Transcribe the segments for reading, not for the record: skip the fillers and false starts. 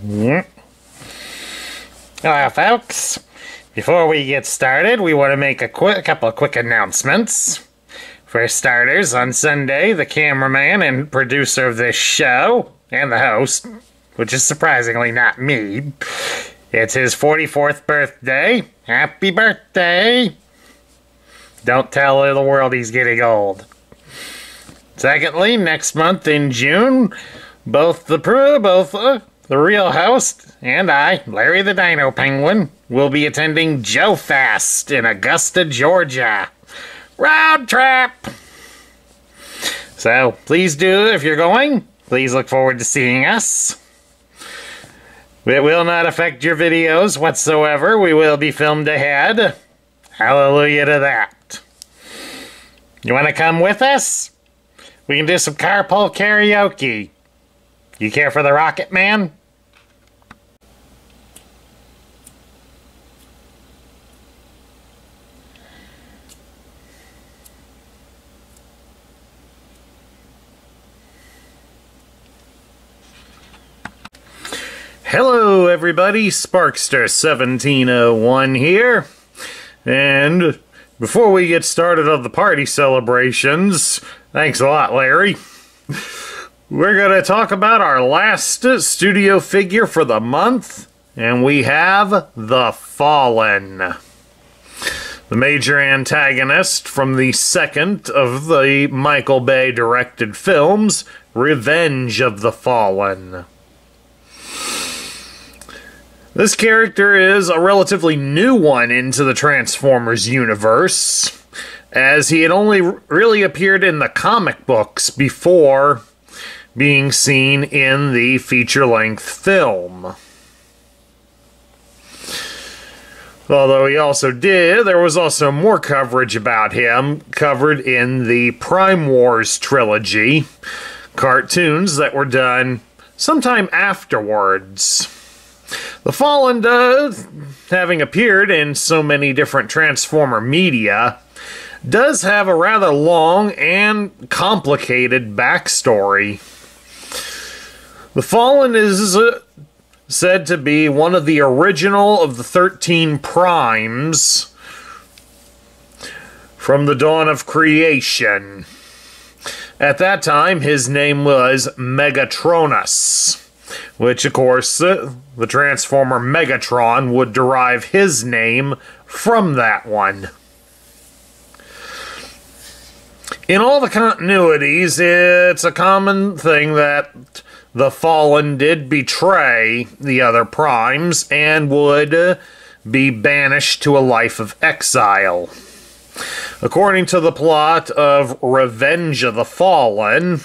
Yep. Hello, folks. Before we get started, we want to make a couple of quick announcements. For starters, on Sunday, the cameraman and producer of this show, and the host, which is surprisingly not me, it's his 44th birthday. Happy birthday! Don't tell the world he's getting old. Secondly, next month in June, both the real host and I, Larry the Dino Penguin, will be attending Joe Fast in Augusta, Georgia. Road trip! So, please do, if you're going, please look forward to seeing us. It will not affect your videos whatsoever. We will be filmed ahead. Hallelujah to that. You want to come with us? We can do some carpool karaoke. You care for the Rocket Man? Hello everybody, Sparkster1701 here. And before we get started on the party celebrations, thanks a lot, Larry. We're going to talk about our last studio figure for the month, and we have The Fallen. The major antagonist from the second of the Michael Bay directed films, Revenge of the Fallen. This character is a relatively new one into the Transformers universe, as he had only really appeared in the comic books before being seen in the feature-length film. Although there was also more coverage about him covered in the Prime Wars trilogy, cartoons that were done sometime afterwards. The Fallen, having appeared in so many different Transformer media, does have a rather long and complicated backstory. The Fallen is said to be one of the original of the 13 Primes from the dawn of creation. At that time, his name was Megatronus, which, of course, the Transformer Megatron would derive his name from that one. In all the continuities, it's a common thing that the Fallen did betray the other Primes and would be banished to a life of exile. According to the plot of Revenge of the Fallen,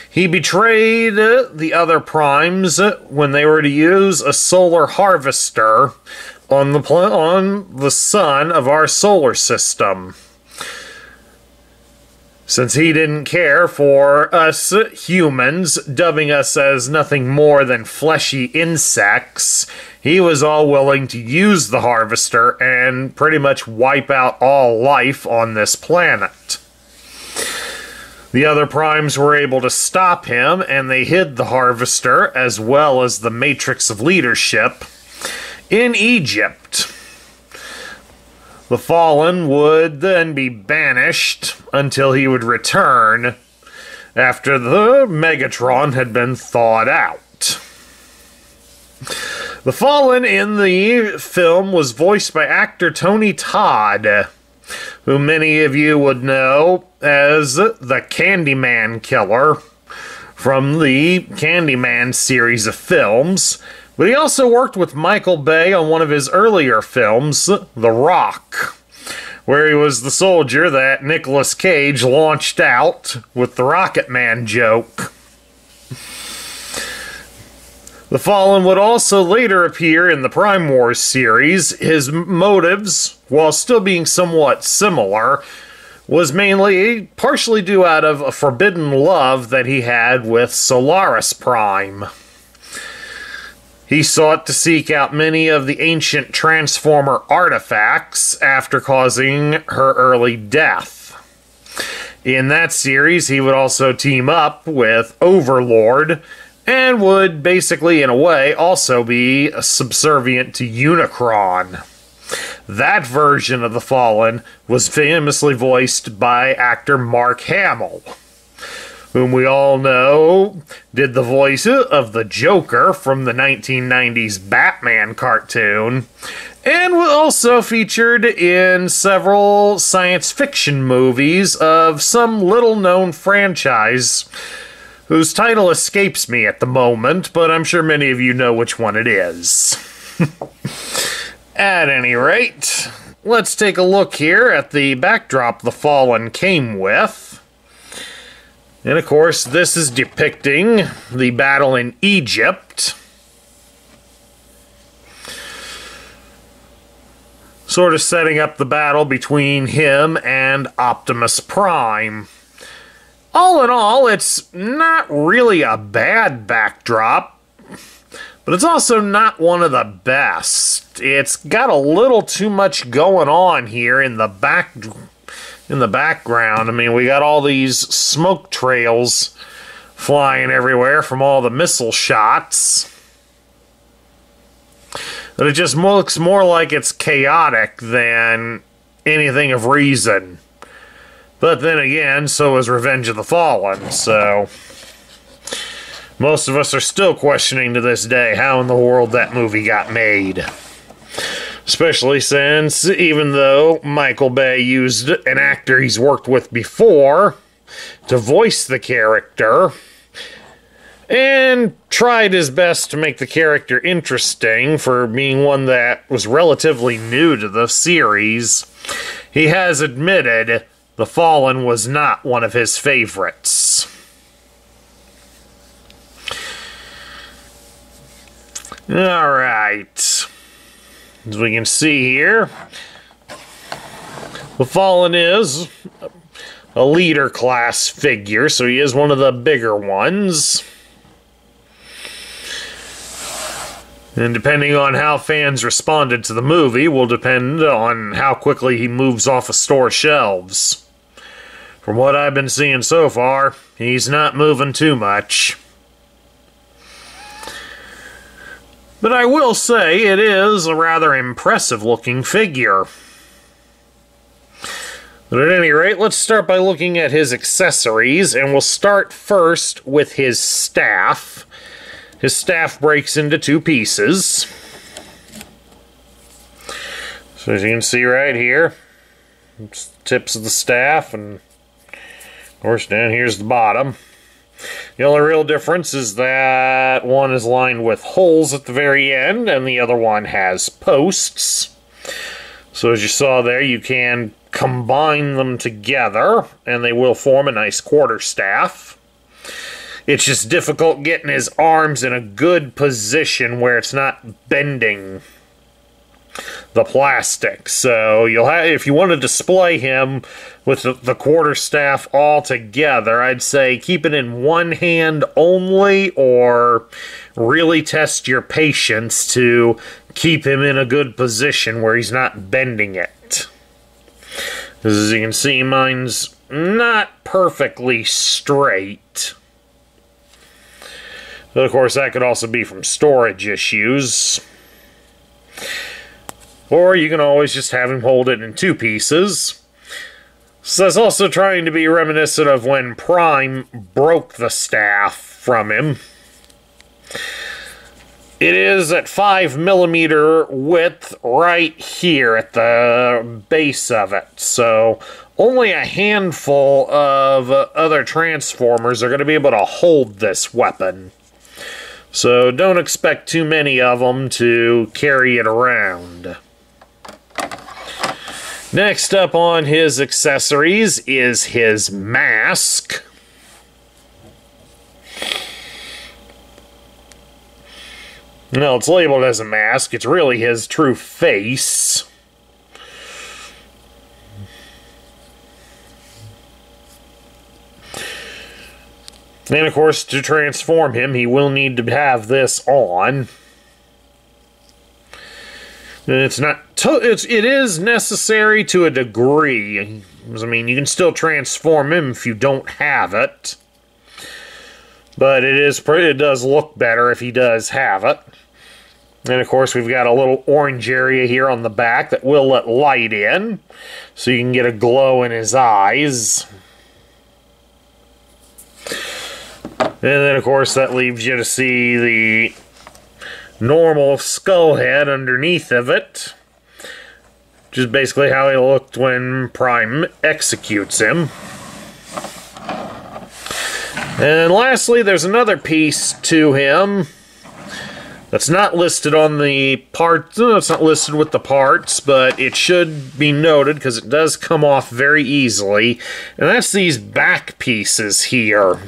he betrayed the other Primes when they were to use a solar harvester on the sun of our solar system. Since he didn't care for us humans, dubbing us as nothing more than fleshy insects, he was all willing to use the harvester and pretty much wipe out all life on this planet. The other Primes were able to stop him, and they hid the Harvester, as well as the Matrix of Leadership, in Egypt. The Fallen would then be banished until he would return after the Megatron had been thawed out. The Fallen in the film was voiced by actor Tony Todd, who many of you would know as the Candyman Killer from the Candyman series of films. But he also worked with Michael Bay on one of his earlier films, The Rock, where he was the soldier that Nicolas Cage launched out with the Rocket Man joke. The Fallen would also later appear in the Prime Wars series. His motives, while still being somewhat similar, was partially due out of a forbidden love that he had with Solaris Prime. He sought to seek out many of the ancient Transformer artifacts after causing her early death. In that series, he would also team up with Overlord and would basically, in a way, also be subservient to Unicron. That version of the Fallen was famously voiced by actor Mark Hamill, whom we all know did the voice of the Joker from the 1990s Batman cartoon, and was also featured in several science fiction movies of some little-known franchise whose title escapes me at the moment, but I'm sure many of you know which one it is. At any rate, let's take a look here at the backdrop the Fallen came with. And of course, this is depicting the battle in Egypt. Sort of setting up the battle between him and Optimus Prime. All in all, it's not really a bad backdrop, but it's also not one of the best. It's got a little too much going on here in the background. I mean, we got all these smoke trails flying everywhere from all the missile shots. But it just looks more like it's chaotic than anything of reason. But then again, so is Revenge of the Fallen, so most of us are still questioning to this day how in the world that movie got made. Especially since, even though Michael Bay used an actor he's worked with before to voice the character, and tried his best to make the character interesting for being one that was relatively new to the series, he has admitted The Fallen was not one of his favorites. Alright. As we can see here, the Fallen is a leader class figure, so he is one of the bigger ones. And depending on how fans responded to the movie will depend on how quickly he moves off of store shelves. From what I've been seeing so far, he's not moving too much. But I will say it is a rather impressive looking figure. But at any rate, let's start by looking at his accessories, and we'll start first with his staff. His staff breaks into two pieces. So as you can see right here, it's the tips of the staff, and of course down here's the bottom. The only real difference is that one is lined with holes at the very end, and the other one has posts. So as you saw there, you can combine them together, and they will form a nice quarterstaff. It's just difficult getting his arms in a good position where it's not bending the plastic. So you'll have, if you want to display him with the quarterstaff all together, I'd say keep it in one hand only, or really test your patience to keep him in a good position where he's not bending it. As you can see, mine's not perfectly straight. But of course, that could also be from storage issues. Or you can always just have him hold it in two pieces. So that's also trying to be reminiscent of when Prime broke the staff from him. It is at 5mm width right here at the base of it. So only a handful of other Transformers are going to be able to hold this weapon. So don't expect too many of them to carry it around. Next up on his accessories is his mask. No, it's labeled as a mask. It's really his true face. And of course, to transform him, he will need to have this on. It's not. It is necessary to a degree. I mean, you can still transform him if you don't have it. But it does look better if he does have it. And of course we've got a little orange area here on the back that will let light in, so you can get a glow in his eyes. And then of course that leaves you to see the normal skull head underneath of it, which is basically how he looked when Prime executes him. And lastly, there's another piece to him that's not listed on the parts. It's not listed with the parts, but it should be noted because it does come off very easily. And that's these back pieces here.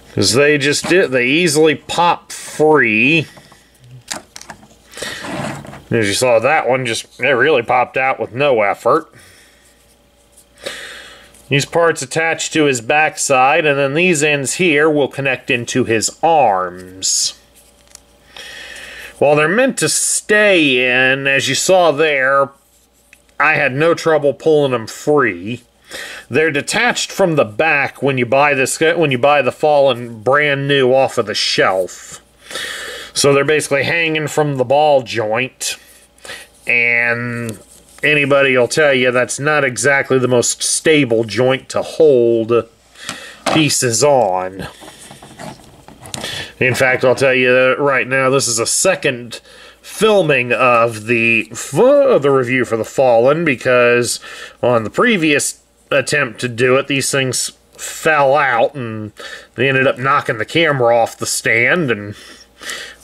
Because they easily pop free. As you saw, that one it really popped out with no effort. These parts attach to his backside, and then these ends here will connect into his arms. While they're meant to stay in, as you saw there, I had no trouble pulling them free. They're detached from the back when you buy the Fallen brand new off of the shelf. So they're basically hanging from the ball joint, and anybody will tell you that's not exactly the most stable joint to hold pieces on. In fact, I'll tell you right now, this is a second filming of the review for the Fallen, because on the previous attempt to do it, these things fell out and they ended up knocking the camera off the stand, and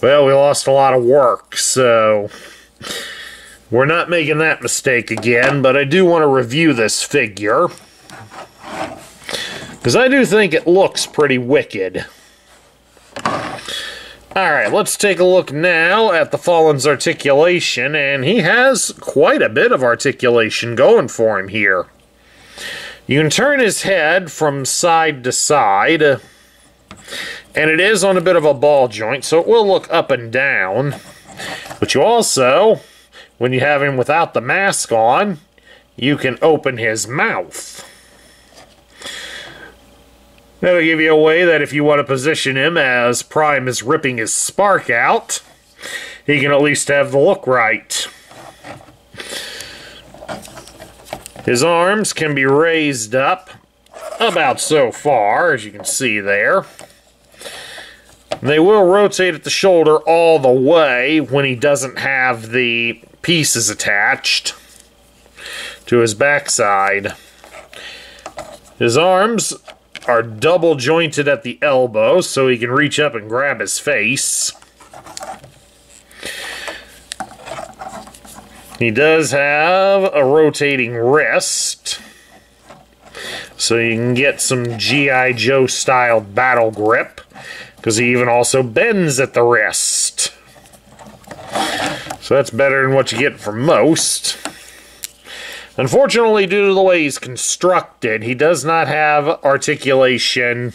well, we lost a lot of work, so we're not making that mistake again. But I do want to review this figure, because I do think it looks pretty wicked. Alright, let's take a look now at the Fallen's articulation, and he has quite a bit of articulation going for him here. You can turn his head from side to side, and it is on a bit of a ball joint, so it will look up and down. But you also, when you have him without the mask on, you can open his mouth. That'll give you a way that if you want to position him as Prime is ripping his spark out, he can at least have the look right. His arms can be raised up about so far, as you can see there. They will rotate at the shoulder all the way when he doesn't have the pieces attached to his backside. His arms are double jointed at the elbow, so he can reach up and grab his face. He does have a rotating wrist, so you can get some G.I. Joe style battle grip, because he even also bends at the wrist. So that's better than what you get from most. Unfortunately, due to the way he's constructed, he does not have articulation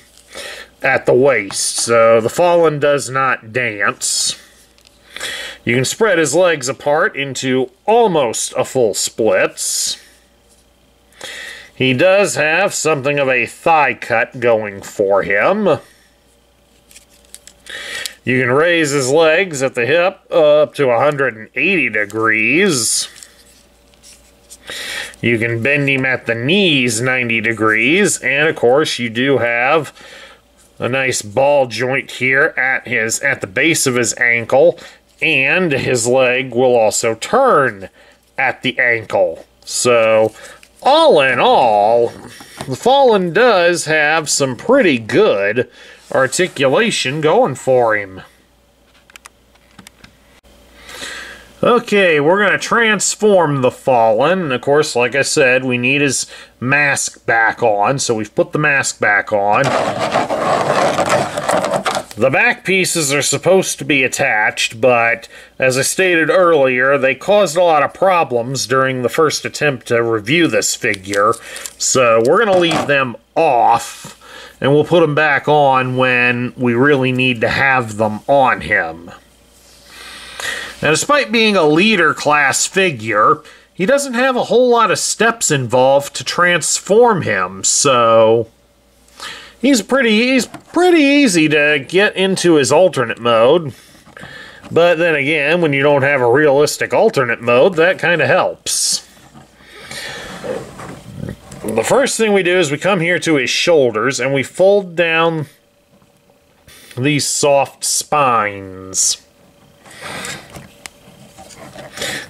at the waist, so the Fallen does not dance. You can spread his legs apart into almost a full splits. He does have something of a thigh cut going for him. You can raise his legs at the hip up to 180 degrees. You can bend him at the knees 90 degrees, and of course you do have a nice ball joint here at the base of his ankle, and his leg will also turn at the ankle. So, all in all, the Fallen does have some pretty good articulation going for him. Okay, we're going to transform the Fallen. And of course, like I said, we need his mask back on, so we've put the mask back on. The back pieces are supposed to be attached, but as I stated earlier, they caused a lot of problems during the first attempt to review this figure, so we're going to leave them off, and we'll put them back on when we really need to have them on him. Now, despite being a leader class figure, he doesn't have a whole lot of steps involved to transform him, so he's pretty easy to get into his alternate mode. But then again, when you don't have a realistic alternate mode, that kind of helps. The first thing we do is we come here to his shoulders and we fold down these soft spines.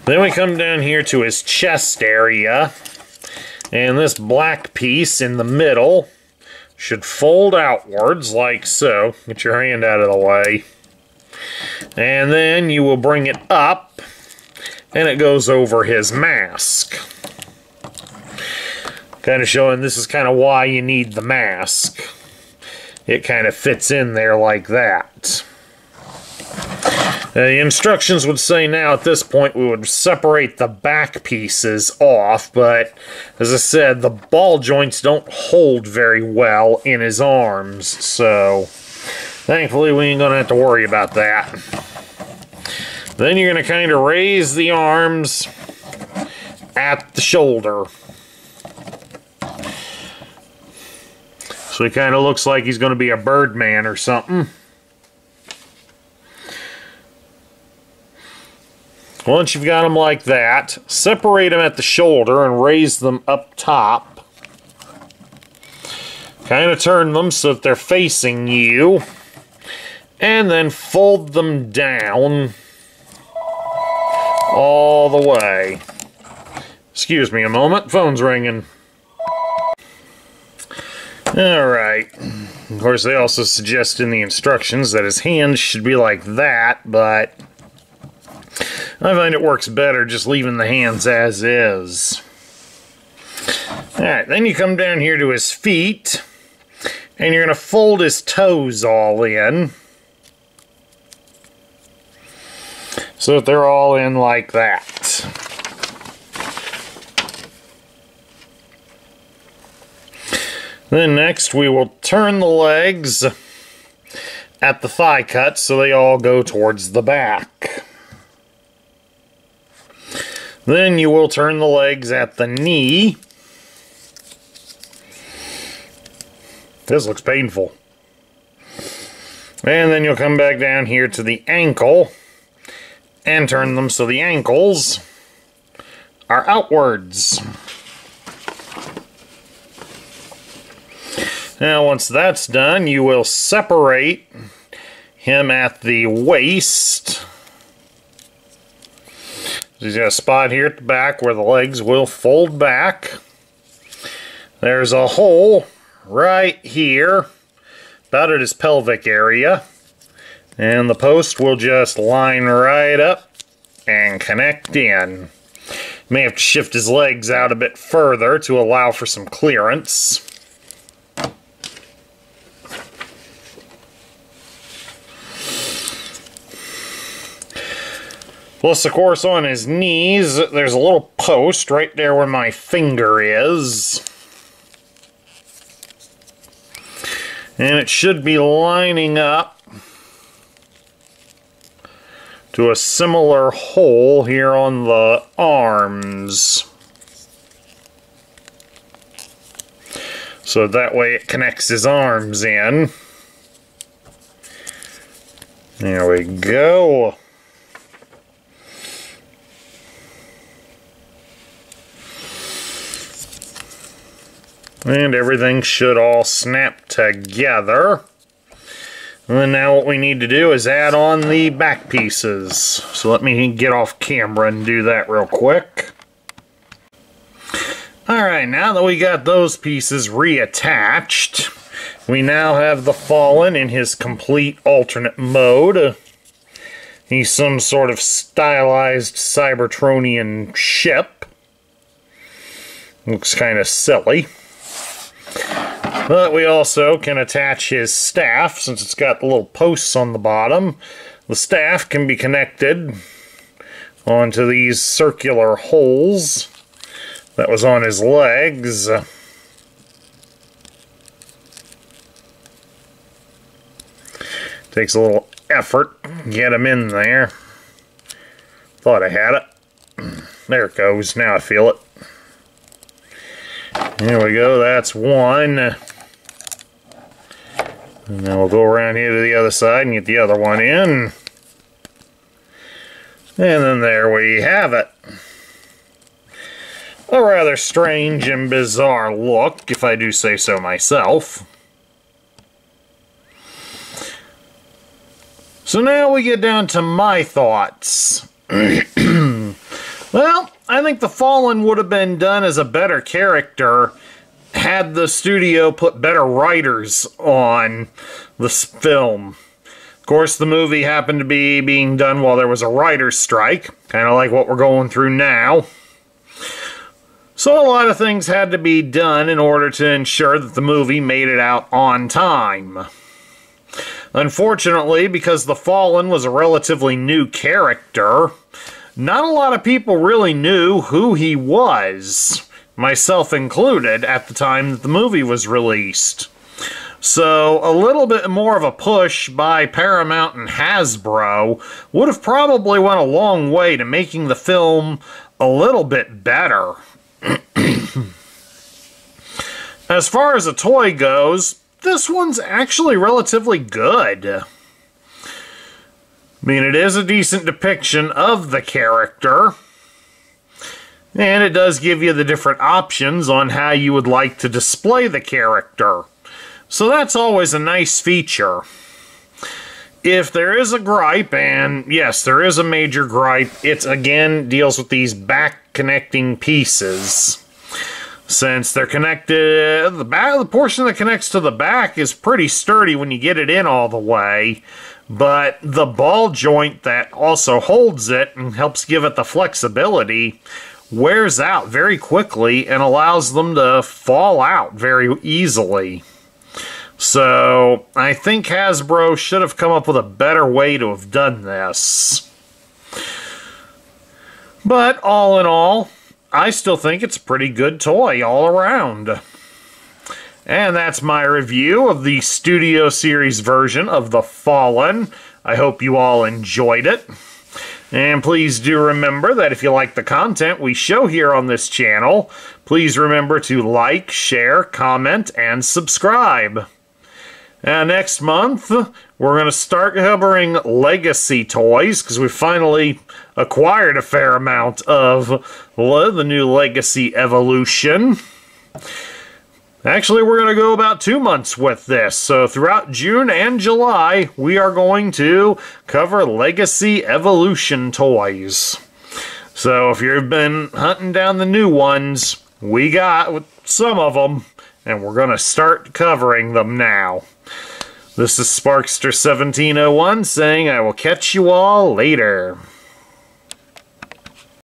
Then we come down here to his chest area, and this black piece in the middle should fold outwards like so. Get your hand out of the way. And then you will bring it up, and it goes over his mask. Kind of showing this is kind of why you need the mask. It kind of fits in there like that. The instructions would say now at this point we would separate the back pieces off, but as I said, the ball joints don't hold very well in his arms, so thankfully we ain't gonna have to worry about that. Then you're gonna kind of raise the arms at the shoulder. So he kind of looks like he's gonna be a Birdman or something. Once you've got them like that, separate them at the shoulder and raise them up top. Kind of turn them so that they're facing you. And then fold them down all the way. Excuse me a moment, phone's ringing. Alright. Of course, they also suggest in the instructions that his hands should be like that, but I find it works better just leaving the hands as is. Alright, then you come down here to his feet, and you're going to fold his toes all in, so that they're all in like that. Then next we will turn the legs at the thigh cut so they all go towards the back. Then you will turn the legs at the knee. This looks painful. And then you'll come back down here to the ankle and turn them so the ankles are outwards. Now once that's done, you will separate him at the waist. He's got a spot here at the back where the legs will fold back. There's a hole right here, about at his pelvic area. And the post will just line right up and connect in. May have to shift his legs out a bit further to allow for some clearance. Plus, of course, on his knees, there's a little post right there where my finger is. And it should be lining up to a similar hole here on the arms. So that way it connects his arms in. There we go. And everything should all snap together. And then now what we need to do is add on the back pieces. So let me get off camera and do that real quick. Alright, now that we got those pieces reattached, we now have the Fallen in his complete alternate mode. He's some sort of stylized Cybertronian ship. Looks kind of silly. But we also can attach his staff, since it's got the little posts on the bottom. The staff can be connected onto these circular holes that was on his legs. Takes a little effort to get him in there. Thought I had it. There it goes. Now I feel it. There we go, that's one. And then we'll go around here to the other side and get the other one in. And then there we have it. A rather strange and bizarre look, if I do say so myself. So now we get down to my thoughts. Well, I think The Fallen would have been done as a better character had the studio put better writers on this film. Of course, the movie happened to be being done while there was a writer's strike, kind of like what we're going through now. So a lot of things had to be done in order to ensure that the movie made it out on time. Unfortunately, because The Fallen was a relatively new character, not a lot of people really knew who he was, myself included, at the time that the movie was released. So a little bit more of a push by Paramount and Hasbro would have probably went a long way to making the film a little bit better. As far as a toy goes, this one's actually relatively good. I mean, it is a decent depiction of the character, and it does give you the different options on how you would like to display the character. So that's always a nice feature. If there is a gripe, and yes, there is a major gripe, it again deals with these back connecting pieces. Since they're connected, the portion that connects to the back is pretty sturdy when you get it in all the way, but the ball joint that also holds it and helps give it the flexibility wears out very quickly and allows them to fall out very easily. So I think Hasbro should have come up with a better way to have done this. But all in all, I still think it's a pretty good toy all around. And that's my review of the Studio Series version of The Fallen. I hope you all enjoyed it. And please do remember that if you like the content we show here on this channel, please remember to like, share, comment, and subscribe. Next month, we're going to start covering Legacy toys, because we finally acquired a fair amount of the new Legacy Evolution. Actually, we're going to go about 2 months with this, so throughout June and July, we are going to cover Legacy Evolution toys. So if you've been hunting down the new ones, we got some of them, and we're going to start covering them now. This is Sparkster1701 saying I will catch you all later.